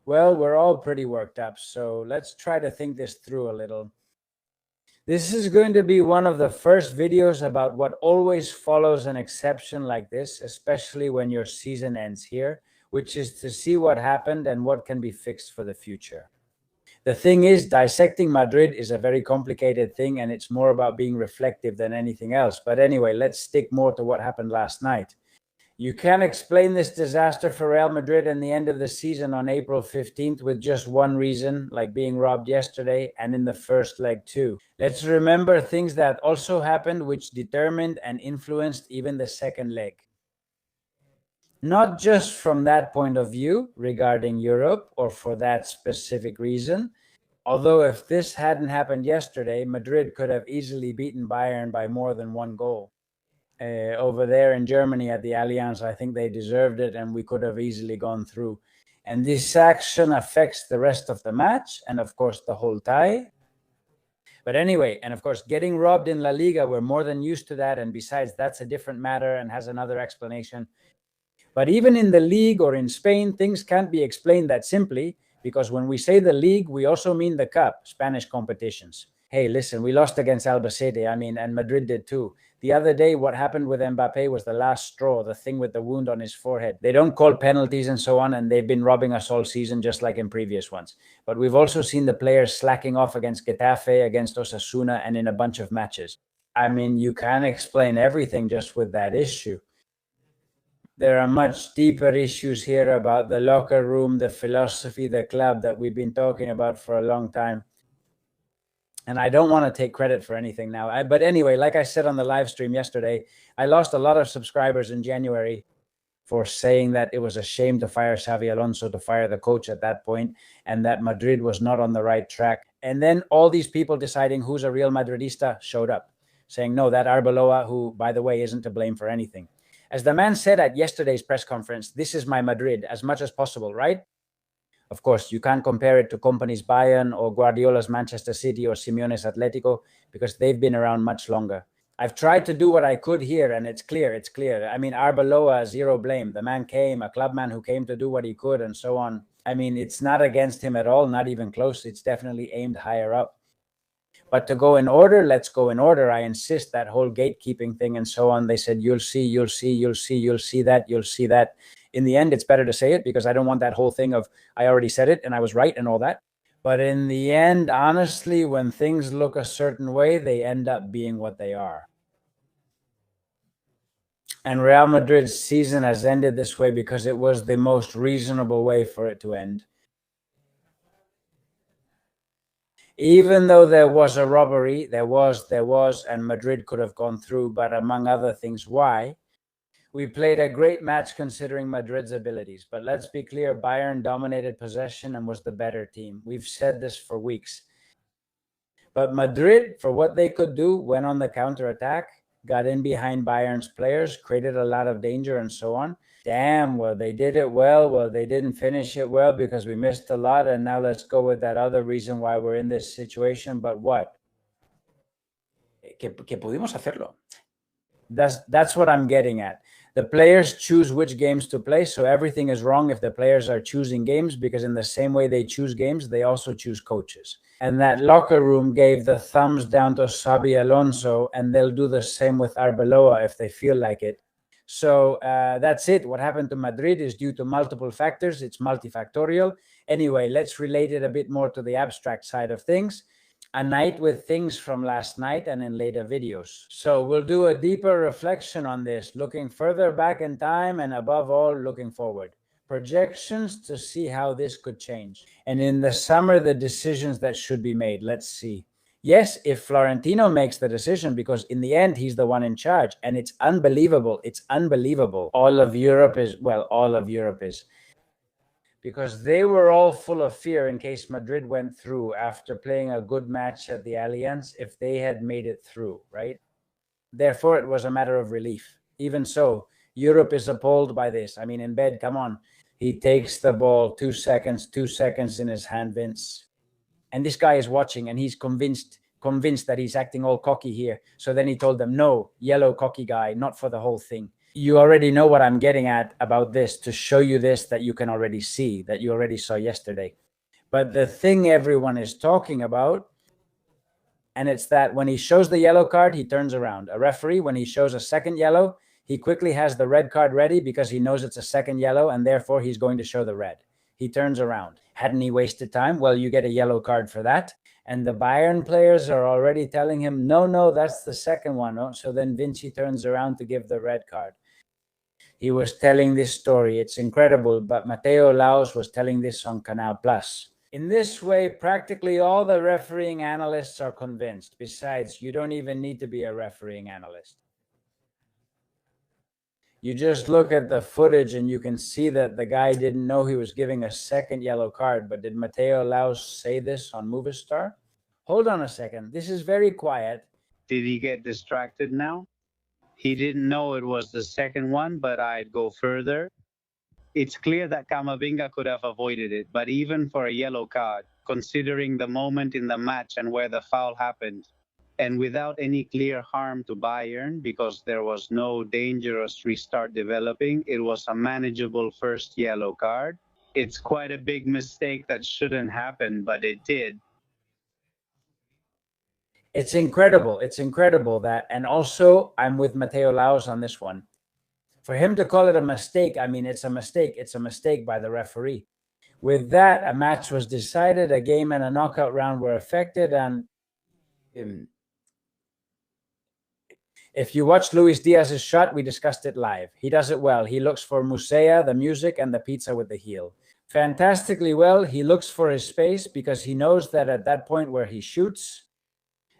Well, we're all pretty worked up, so let's try to think this through a little. This is going to be one of the first videos about what always follows an exception like this, especially when your season ends here, which is to see what happened and what can be fixed for the future. The thing is, dissecting Madrid is a very complicated thing, and it's more about being reflective than anything else. But anyway, let's stick more to what happened last night. You can explain this disaster for Real Madrid and the end of the season on April 15th with just one reason, like being robbed yesterday and in the first leg too. Let's remember things that also happened which determined and influenced even the second leg. Not just from that point of view regarding Europe or for that specific reason, although if this hadn't happened yesterday, Madrid could have easily beaten Bayern by more than one goal. Over there in Germany at the Allianz, I think they deserved it and we could have easily gone through. And this action affects the rest of the match and, of course, the whole tie. But anyway, and of course, getting robbed in La Liga, we're more than used to that. And besides, that's a different matter and has another explanation. But even in the league or in Spain, things can't be explained that simply, because when we say the league, we also mean the cup, Spanish competitions. Hey, listen, we lost against Albacete, and Madrid did too. The other day, what happened with Mbappé was the last straw, the thing with the wound on his forehead. They don't call penalties and so on, and they've been robbing us all season, just like in previous ones. But we've also seen the players slacking off against Getafe, against Osasuna, and in a bunch of matches. I mean, you can't explain everything just with that issue. There are much deeper issues here about the locker room, the philosophy, the club that we've been talking about for a long time. And I don't want to take credit for anything now. But anyway, like I said on the live stream yesterday, I lost a lot of subscribers in January for saying that it was a shame to fire Xavi Alonso, to fire the coach at that point, and that Madrid was not on the right track. And then all these people deciding who's a real Madridista showed up, saying, no, that Arbeloa, who, by the way, isn't to blame for anything. As the man said at yesterday's press conference, this is my Madrid as much as possible, right? Of course, you can't compare it to Kompany's Bayern or Guardiola's Manchester City or Simeone's Atletico because they've been around much longer. I've tried to do what I could here, and it's clear. I mean, Arbeloa, zero blame. The man came, a clubman who came to do what he could and so on. I mean, it's not against him at all, not even close. It's definitely aimed higher up. But to go in order, let's go in order. I insist, that whole gatekeeping thing and so on. They said, you'll see that. In the end, it's better to say it because I don't want that whole thing of I already said it and I was right and all that. But in the end, honestly, when things look a certain way, they end up being what they are. And Real Madrid's season has ended this way because it was the most reasonable way for it to end. Even though there was a robbery, there was, and Madrid could have gone through, but among other things, why? We played a great match considering Madrid's abilities, but let's be clear, Bayern dominated possession and was the better team. We've said this for weeks. But Madrid, for what they could do, went on the counter-attack, got in behind Bayern's players, created a lot of danger and so on. Damn, well, they did it well. Well, they didn't finish it well because we missed a lot, and now let's go with that other reason why we're in this situation. But what? Que pudimos hacerlo. That's what I'm getting at. The players choose which games to play, so everything is wrong if the players are choosing games, because in the same way they choose games, they also choose coaches. And that locker room gave the thumbs down to Xabi Alonso, and they'll do the same with Arbeloa if they feel like it. So that's it. What happened to Madrid is due to multiple factors. It's multifactorial. Anyway, let's relate it a bit more to the abstract side of things. A night with things from last night and in later videos. So we'll do a deeper reflection on this, looking further back in time and above all, looking forward. Projections to see how this could change. And in the summer, the decisions that should be made. Let's see. Yes, if Florentino makes the decision, because in the end, he's the one in charge. And it's unbelievable. It's unbelievable. All of Europe is. Because they were all full of fear in case Madrid went through after playing a good match at the Allianz, if they had made it through, right? Therefore, it was a matter of relief. Even so, Europe is appalled by this. I mean, in bed, come on. He takes the ball, 2 seconds in his hand, Vince. And this guy is watching, and he's convinced that he's acting all cocky here. So then he told them, no, yellow cocky guy, not for the whole thing. you already know what I'm getting at about this, to show you this that you can already see, that you already saw yesterday. But the thing everyone is talking about, and it's that when he shows the yellow card, he turns around. A referee, when he shows a second yellow, he quickly has the red card ready because he knows it's a second yellow, and therefore he's going to show the red. He turns around. Hadn't he wasted time? Well, you get a yellow card for that. And the Bayern players are already telling him, no, that's the second one. Oh, so then Vinci turns around to give the red card. He was telling this story. It's incredible, but Matteo Laus was telling this on Canal Plus. In this way, practically all the refereeing analysts are convinced. Besides, you don't even need to be a refereeing analyst. You just look at the footage and you can see that the guy didn't know he was giving a second yellow card. But did Matteo Laus say this on Movistar? Hold on a second. This is very quiet. Did he get distracted now? He didn't know it was the second one, but I'd go further. It's clear that Camavinga could have avoided it, but even for a yellow card, considering the moment in the match and where the foul happened, and without any clear harm to Bayern, because there was no dangerous restart developing, it was a manageable first yellow card. It's quite a big mistake that shouldn't happen, but it did. It's incredible. It's incredible that, and also I'm with Matteo Laus on this one. For him to call it a mistake, I mean, it's a mistake. It's a mistake by the referee. With that, a match was decided, a game and a knockout round were affected, and if you watch Luis Diaz's shot, we discussed it live. He does it well. He looks for Musea, the music, and the pizza with the heel. Fantastically well. He looks for his space because he knows that at that point where he shoots,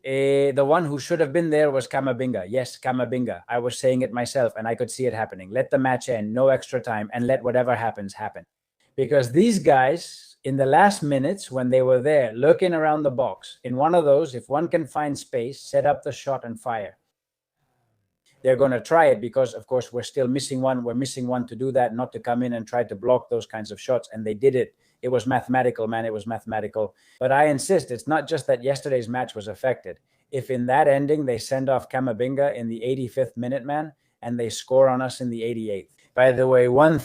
the one who should have been there was Camavinga. Yes, Camavinga. I was saying it myself, and I could see it happening. Let the match end, no extra time, and let whatever happens happen. Because these guys, in the last minutes, when they were there, looking around the box, in one of those, if one can find space, set up the shot and fire. They're going to try it because, of course, we're still missing one. We're missing one to do that, not to come in and try to block those kinds of shots. And they did it. It was mathematical, man. It was mathematical. But I insist, it's not just that yesterday's match was affected. If in that ending they send off Camavinga in the 85th minute, man, and they score on us in the 88th. By the way, one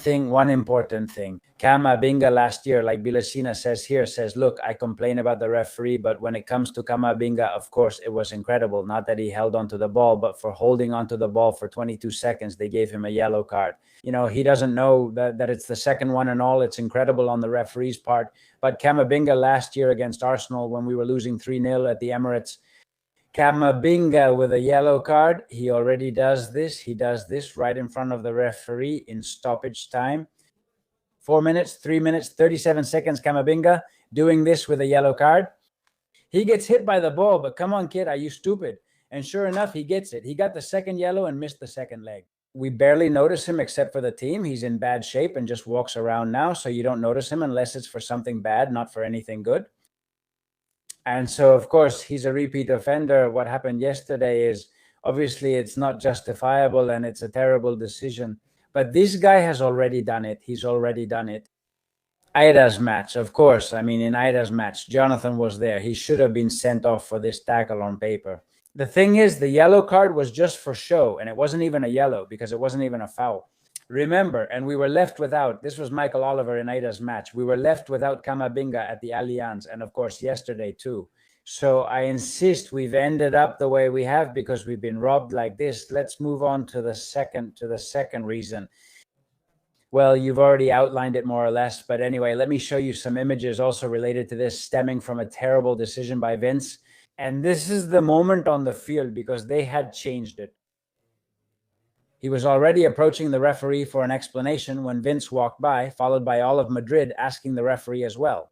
important thing. Camavinga last year, like Bilasina says here, says, look, I complain about the referee, but when it comes to Camavinga, of course, it was incredible. Not that he held onto the ball, but for holding onto the ball for 22 seconds, they gave him a yellow card. You know, he doesn't know that it's the second one and all. It's incredible on the referee's part. But Camavinga last year against Arsenal, when we were losing 3-0 at the Emirates, Camavinga with a yellow card, he already does this. He does this right in front of the referee in stoppage time. 4 minutes, 3 minutes, 37 seconds, Camavinga doing this with a yellow card. He gets hit by the ball, but come on, kid, are you stupid? And sure enough, he gets it. He got the second yellow and missed the second leg. We barely notice him except for the team. He's in bad shape and just walks around now, so you don't notice him unless it's for something bad, not for anything good. And so, of course, he's a repeat offender. What happened yesterday is, obviously, it's not justifiable and it's a terrible decision. But this guy has already done it. He's already done it. Aida's match, of course. I mean, in Aida's match, Jonathan was there. He should have been sent off for this tackle on paper. The thing is, the yellow card was just for show, and it wasn't even a yellow because it wasn't even a foul. Remember, and we were left without, this was Michael Oliver in Aida's match, we were left without Camavinga at the Allianz, and of course yesterday too. So I insist we've ended up the way we have because we've been robbed like this. Let's move on to the second reason. Well, you've already outlined it more or less, but anyway, let me show you some images also related to this, stemming from a terrible decision by Vince. And this is the moment on the field because they had changed it. He was already approaching the referee for an explanation when Vince walked by, followed by all of Madrid asking the referee as well.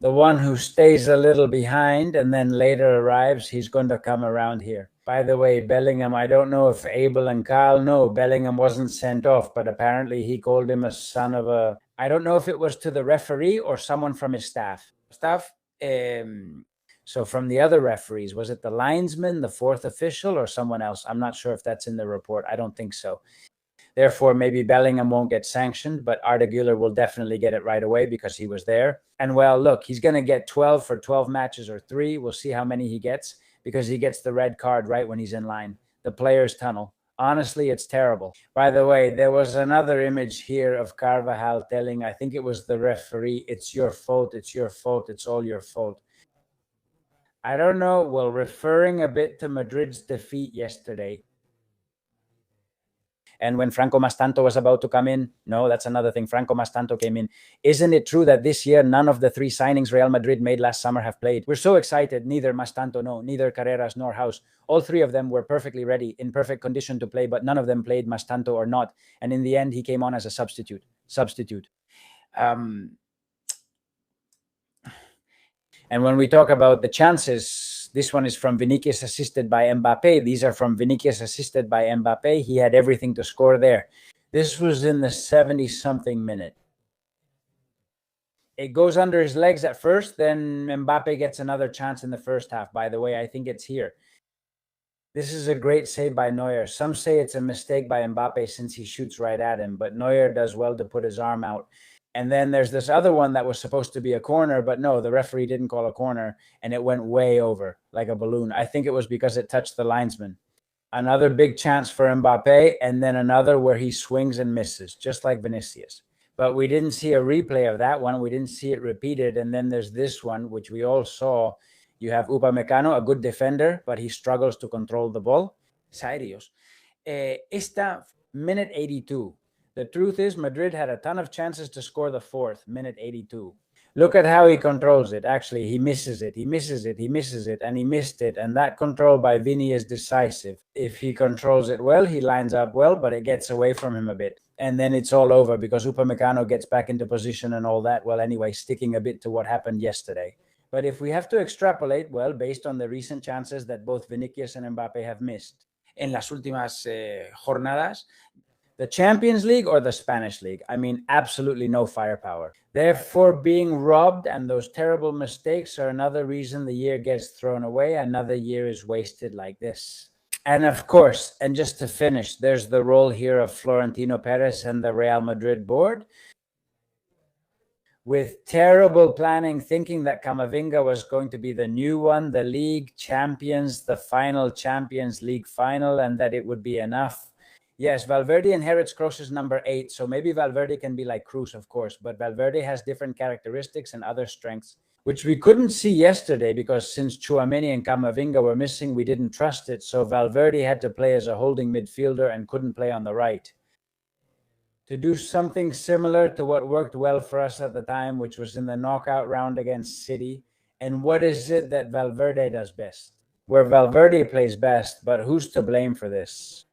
The one who stays a little behind and then later arrives, he's going to come around here. By the way, Bellingham, I don't know if Abel and Kyle know, Bellingham wasn't sent off, but apparently he called him a son of a... I don't know if it was to the referee or someone from his staff. So from the other referees, was it the linesman, the fourth official, or someone else? I'm not sure if that's in the report. I don't think so. Therefore, maybe Bellingham won't get sanctioned, but Arda Güler will definitely get it right away because he was there. And well, look, he's going to get 12 for 12 matches or 3. We'll see how many he gets because he gets the red card right when he's in line. The players' tunnel. Honestly, it's terrible. By the way, there was another image here of Carvajal telling, I think it was the referee, it's your fault, it's your fault, it's all your fault. I don't know, well, referring a bit to Madrid's defeat yesterday. And when Franco Mastanto was about to come in, no, that's another thing. Franco Mastanto came in. Isn't it true that this year none of the 3 signings Real Madrid made last summer have played? We're so excited. Neither Mastanto, no, neither Carreras nor House. All 3 of them were perfectly ready, in perfect condition to play, but none of them played, Mastanto or not. And in the end, he came on as a substitute. And when we talk about the chances, this one is from Vinicius assisted by Mbappé. These are from Vinicius assisted by Mbappé. He had everything to score there. This was in the 70-something minute. It goes under his legs at first, then Mbappé gets another chance in the first half. By the way, I think it's here. This is a great save by Neuer. Some say it's a mistake by Mbappé since he shoots right at him, but Neuer does well to put his arm out. And then there's this other one that was supposed to be a corner, but no, the referee didn't call a corner, and it went way over like a balloon. I think it was because it touched the linesman. Another big chance for Mbappé, and then another where he swings and misses, just like Vinicius. But we didn't see a replay of that one. We didn't see it repeated. And then there's this one, which we all saw. You have Upamecano, a good defender, but he struggles to control the ball. Serios. Esta, minute 82. The truth is, Madrid had a ton of chances to score the 4th, minute 82. Look at how he controls it. Actually, he misses it, he misses it, he misses it, and he missed it. And that control by Vini is decisive. If he controls it well, he lines up well, but it gets away from him a bit. And then it's all over because Upamecano gets back into position and all that. Well, anyway, sticking a bit to what happened yesterday. But if we have to extrapolate, well, based on the recent chances that both Vinicius and Mbappé have missed en las últimas jornadas, the Champions League or the Spanish League? I mean, absolutely no firepower. Therefore, being robbed and those terrible mistakes are another reason the year gets thrown away. Another year is wasted like this. And of course, and just to finish, there's the role here of Florentino Perez and the Real Madrid board. With terrible planning, thinking that Camavinga was going to be the new one, the league champions, the final Champions League final, and that it would be enough. Yes, Valverde inherits Kroos's number 8, so maybe Valverde can be like Kroos, of course, but Valverde has different characteristics and other strengths, which we couldn't see yesterday because since Tchouaméni and Camavinga were missing, we didn't trust it, so Valverde had to play as a holding midfielder and couldn't play on the right. To do something similar to what worked well for us at the time, which was in the knockout round against City. And what is it that Valverde does best? Where Valverde plays best, but who's to blame for this?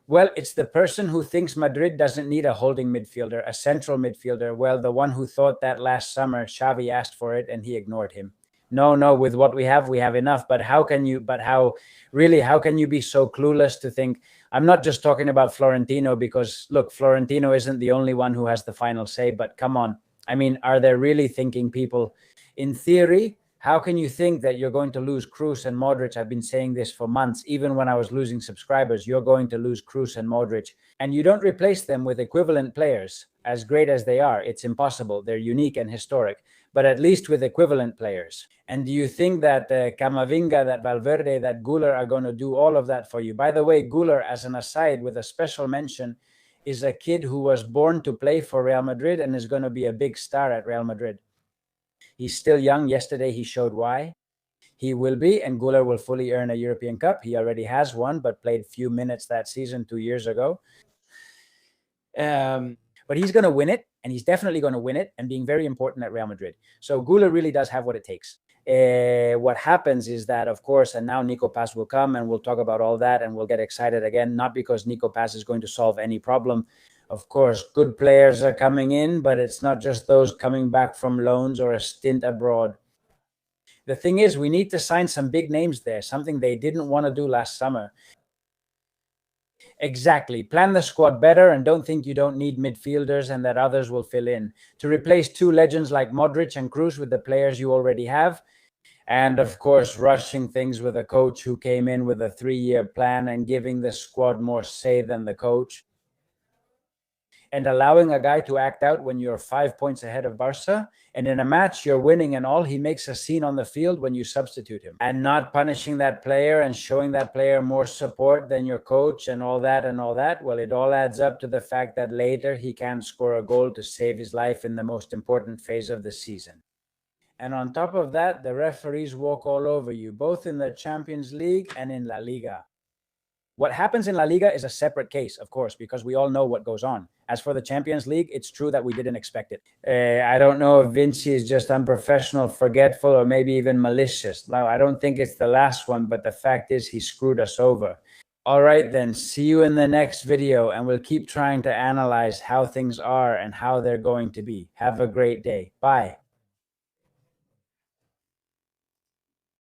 Well, it's the person who thinks Madrid doesn't need a holding midfielder, a central midfielder. Well, the one who thought that last summer, Xavi asked for it and he ignored him. No, with what we have enough. But how can you be so clueless to think? I'm not just talking about Florentino because, look, Florentino isn't the only one who has the final say, but come on. I mean, are there really thinking people? In theory, how can you think that you're going to lose Kroos and Modric? I've been saying this for months. Even when I was losing subscribers, you're going to lose Kroos and Modric. And you don't replace them with equivalent players, as great as they are. It's impossible. They're unique and historic, but at least with equivalent players. And do you think that Camavinga, that Valverde, that Güler are going to do all of that for you? By the way, Güler, as an aside, with a special mention, is a kid who was born to play for Real Madrid and is going to be a big star at Real Madrid. He's still young. Yesterday, he showed why. He will be, and Güler will fully earn a European Cup. He already has one, but played few minutes that season 2 years ago. But he's going to win it, and he's definitely going to win it, and being very important at Real Madrid. So Güler really does have what it takes. What happens is that, of course, and now Nico Paz will come, and we'll talk about all that, and we'll get excited again, not because Nico Paz is going to solve any problem. Of course, good players are coming in, but it's not just those coming back from loans or a stint abroad. The thing is, we need to sign some big names there, something they didn't want to do last summer. Exactly. Plan the squad better and don't think you don't need midfielders and that others will fill in. To replace two legends like Modric and Kroos with the players you already have. And of course, rushing things with a coach who came in with a 3-year plan and giving the squad more say than the coach. and allowing a guy to act out when you're 5 points ahead of Barca, and in a match you're winning and all, he makes a scene on the field when you substitute him, and not punishing that player and showing that player more support than your coach and all that, well, it all adds up to the fact that later he can't score a goal to save his life in the most important phase of the season. And on top of that, the referees walk all over you, both in the Champions League and in La Liga. What happens in La Liga is a separate case, of course, because we all know what goes on. As for the Champions League, it's true that we didn't expect it. I don't know if Vinci is just unprofessional, forgetful, or maybe even malicious. Now, I don't think it's the last one, but the fact is he screwed us over. All right, then, see you in the next video, and we'll keep trying to analyze how things are and how they're going to be. Have a great day. Bye.